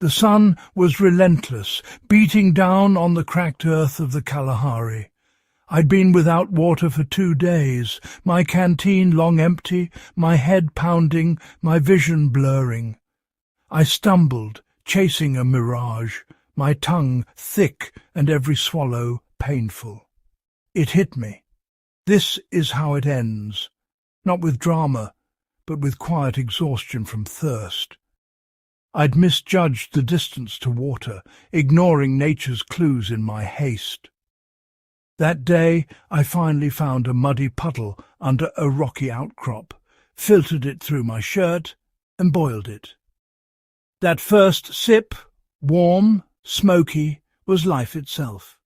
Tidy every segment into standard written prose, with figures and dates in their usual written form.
The sun was relentless, beating down on the cracked earth of the Kalahari. I'd been without water for 2 days, my canteen long empty, my head pounding, my vision blurring. I stumbled, chasing a mirage, my tongue thick and every swallow painful. It hit me. This is how it ends, not with drama, but with quiet exhaustion from thirst. I'd misjudged the distance to water, ignoring nature's clues in my haste. That day I finally found a muddy puddle under a rocky outcrop, filtered it through my shirt, and boiled it. That first sip, warm, smoky, was life itself.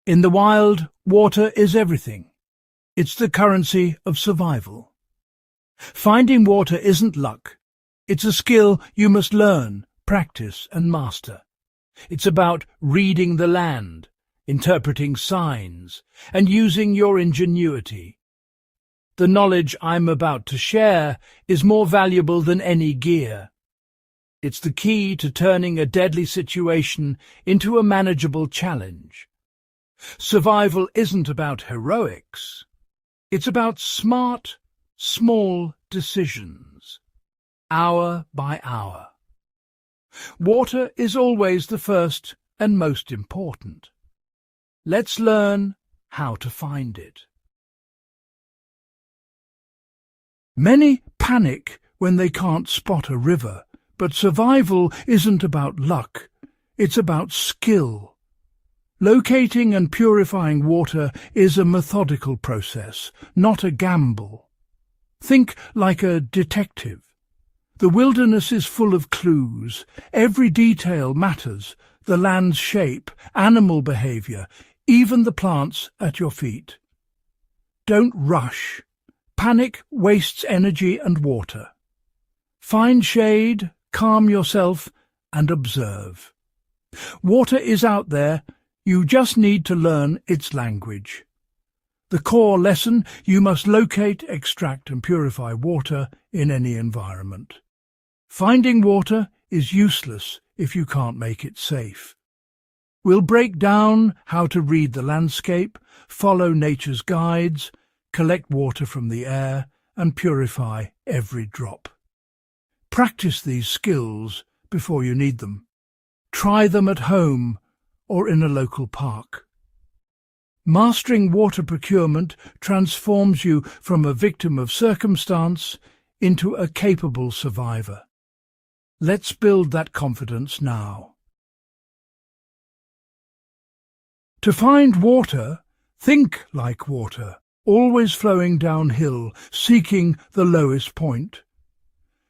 In the wild, water is everything. It's the currency of survival. Finding water isn't luck. It's a skill you must learn, practice, and master. It's about reading the land, interpreting signs, and using your ingenuity. The knowledge I'm about to share is more valuable than any gear. It's the key to turning a deadly situation into a manageable challenge. Survival isn't about heroics. It's about smart, small decisions, hour by hour. Water is always the first and most important. Let's learn how to find it. Many panic when they can't spot a river, but survival isn't about luck, it's about skill. Locating and purifying water is a methodical process, not a gamble. Think like a detective. The wilderness is full of clues. Every detail matters: the land's shape, animal behavior, even the plants at your feet. Don't rush. Panic wastes energy and water. Find shade, calm yourself, and observe. Water is out there, you just need to learn its language. The core lesson: you must locate, extract and purify water in any environment. Finding water is useless if you can't make it safe. We'll break down how to read the landscape, follow nature's guides, collect water from the air, and purify every drop. Practice these skills before you need them. Try them at home or in a local park. Mastering water procurement transforms you from a victim of circumstance into a capable survivor. Let's build that confidence now. To find water, think like water, always flowing downhill, seeking the lowest point.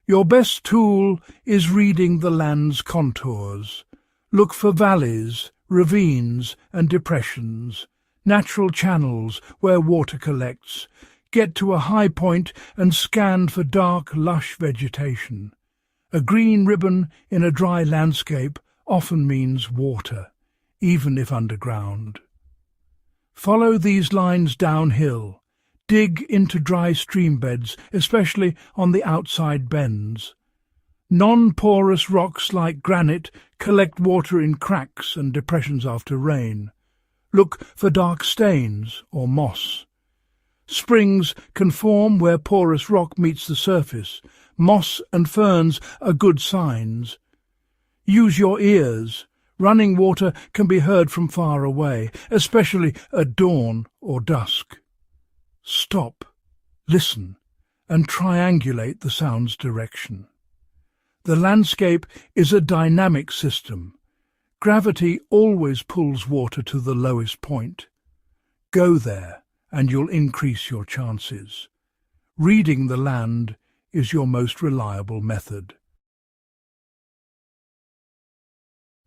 Your best tool is reading the land's contours. Look for valleys, ravines and depressions, natural channels where water collects. Get to a high point and scan for dark, lush vegetation. A green ribbon in a dry landscape often means water, even if underground. Follow these lines downhill. Dig into dry stream beds, especially on the outside bends. Non-porous rocks like granite collect water in cracks and depressions after rain. Look for dark stains or moss. Springs can form where porous rock meets the surface. Moss and ferns are good signs. Use your ears. Running water can be heard from far away, especially at dawn or dusk. Stop, listen, and triangulate the sound's direction. The landscape is a dynamic system. Gravity always pulls water to the lowest point. Go there, and you'll increase your chances. Reading the land is your most reliable method.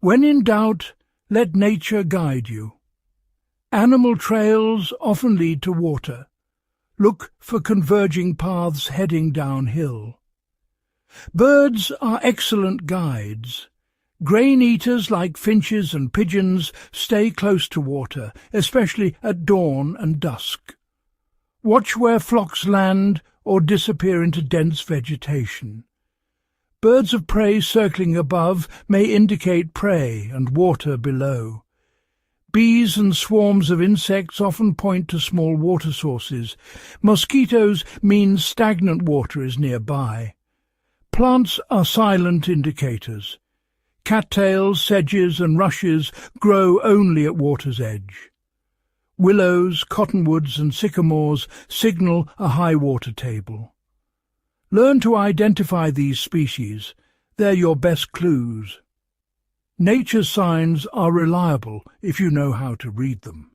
When in doubt, let nature guide you. Animal trails often lead to water. Look for converging paths heading downhill. Birds are excellent guides. Grain eaters like finches and pigeons stay close to water, especially at dawn and dusk. Watch where flocks land or disappear into dense vegetation. Birds of prey circling above may indicate prey and water below. Bees and swarms of insects often point to small water sources. Mosquitoes mean stagnant water is nearby. Plants are silent indicators. Cattails, sedges and rushes grow only at water's edge. Willows, cottonwoods and sycamores signal a high water table. Learn to identify these species. They're your best clues. Nature's signs are reliable if you know how to read them.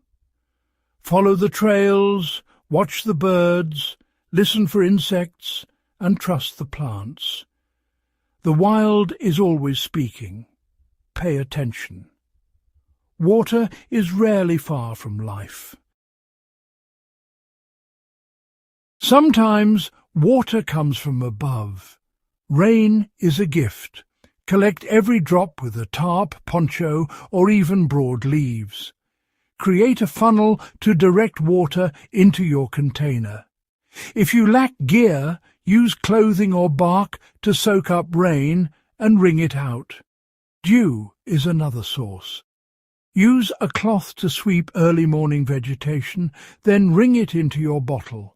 Follow the trails, watch the birds, listen for insects, and trust the plants. The wild is always speaking. Pay attention. Water is rarely far from life. Sometimes water comes from above. Rain is a gift. Collect every drop with a tarp, poncho, or even broad leaves. Create a funnel to direct water into your container. If you lack gear, use clothing or bark to soak up rain and wring it out. Dew is another source. Use a cloth to sweep early morning vegetation, then wring it into your bottle.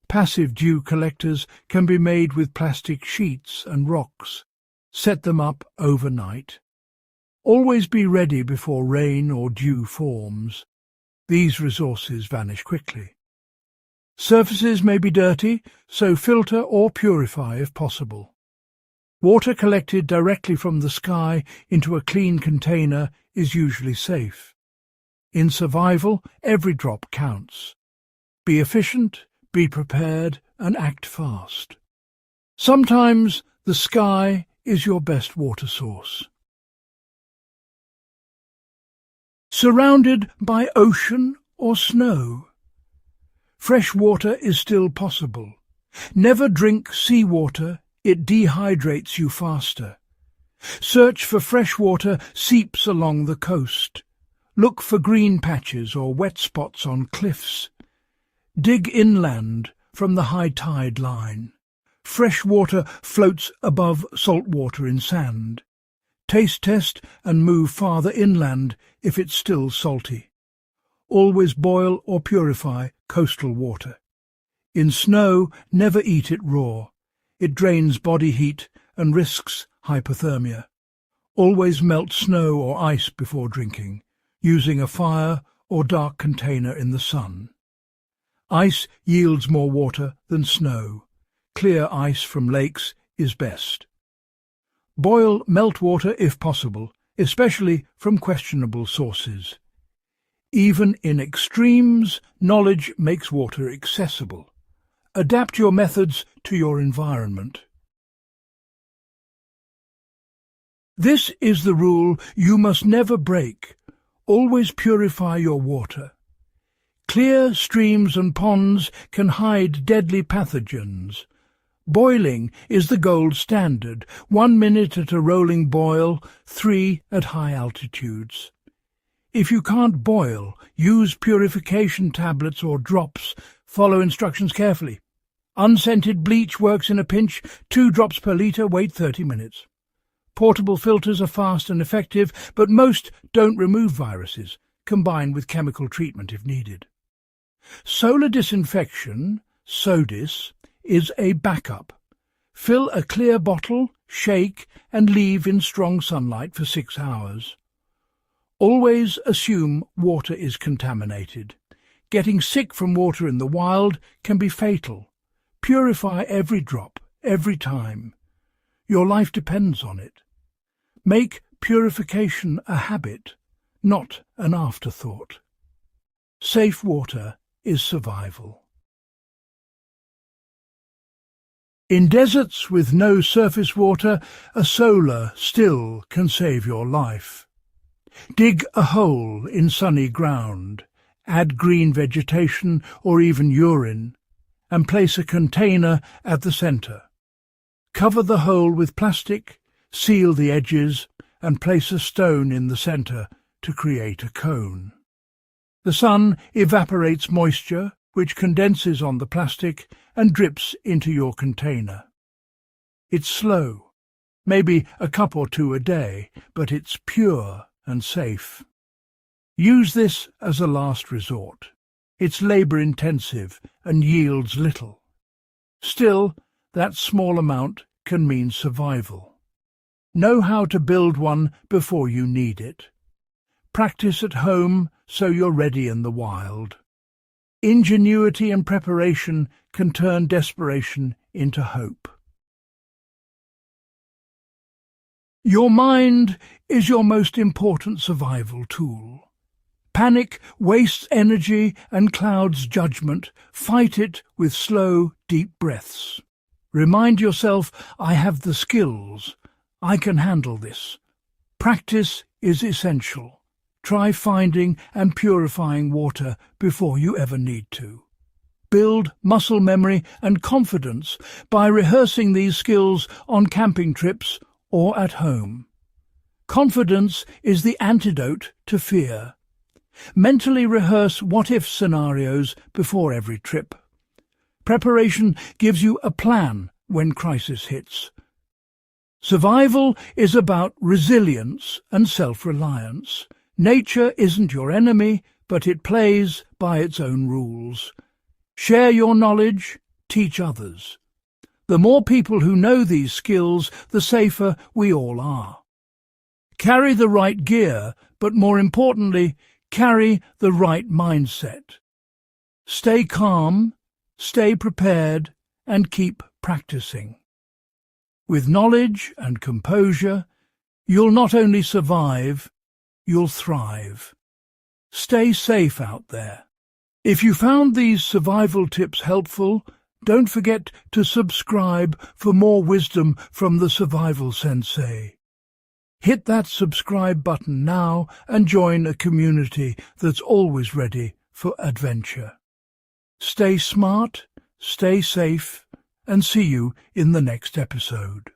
Passive dew collectors can be made with plastic sheets and rocks. Set them up overnight. Always be ready before rain or dew forms. These resources vanish quickly. Surfaces may be dirty, so filter or purify if possible. Water collected directly from the sky into a clean container is usually safe. In survival, every drop counts. Be efficient, be prepared, and act fast. Sometimes the sky is your best water source. Surrounded by ocean or snow. Fresh water is still possible. Never drink seawater, it dehydrates you faster. Search for freshwater seeps along the coast. Look for green patches or wet spots on cliffs. Dig inland from the high tide line. Fresh water floats above salt water in sand. Taste test and move farther inland if it's still salty. Always boil or purify coastal water. In snow, never eat it raw. It drains body heat and risks hypothermia. Always melt snow or ice before drinking, using a fire or dark container in the sun. Ice yields more water than snow. Clear ice from lakes is best. Boil meltwater if possible, especially from questionable sources. Even in extremes, knowledge makes water accessible. Adapt your methods to your environment. This is the rule you must never break. Always purify your water. Clear streams and ponds can hide deadly pathogens. Boiling is the gold standard, 1 minute at a rolling boil, 3 at high altitudes. If you can't boil, use purification tablets or drops. Follow instructions carefully. Unscented bleach works in a pinch, 2 drops per litre, wait 30 minutes. Portable filters are fast and effective, but most don't remove viruses. Combine with chemical treatment if needed. Solar disinfection, SODIS, is a backup. Fill a clear bottle, shake, and leave in strong sunlight for 6 hours. Always assume water is contaminated. Getting sick from water in the wild can be fatal. Purify every drop, every time. Your life depends on it. Make purification a habit, not an afterthought. Safe water is survival. In deserts with no surface water, a solar still can save your life. Dig a hole in sunny ground, add green vegetation or even urine, and place a container at the centre. Cover the hole with plastic, seal the edges, and place a stone in the centre to create a cone. The sun evaporates moisture, which condenses on the plastic and drips into your container. It's slow, Maybe a cup or two a day, but it's pure and safe. Use this as a last resort. It's labour-intensive and yields little. Still, that small amount can mean survival. Know how to build one before you need it. Practice at home so you're ready in the wild. Ingenuity and preparation can turn desperation into hope. Your mind is your most important survival tool. Panic wastes energy and clouds judgment. Fight it with slow, deep breaths. Remind yourself, I have the skills. I can handle this. Practice is essential. Try finding and purifying water before you ever need to. Build muscle memory and confidence by rehearsing these skills on camping trips or at home. Confidence is the antidote to fear. Mentally rehearse what-if scenarios before every trip. Preparation gives you a plan when crisis hits. Survival is about resilience and self-reliance. Nature isn't your enemy, but it plays by its own rules. Share your knowledge, teach others. The more people who know these skills, the safer we all are. Carry the right gear, but more importantly, carry the right mindset. Stay calm, stay prepared, and keep practicing. With knowledge and composure, you'll not only survive, you'll thrive. Stay safe out there. If you found these survival tips helpful, don't forget to subscribe for more wisdom from the Survival Sensei. Hit that subscribe button now and join a community that's always ready for adventure. Stay smart, stay safe, and see you in the next episode.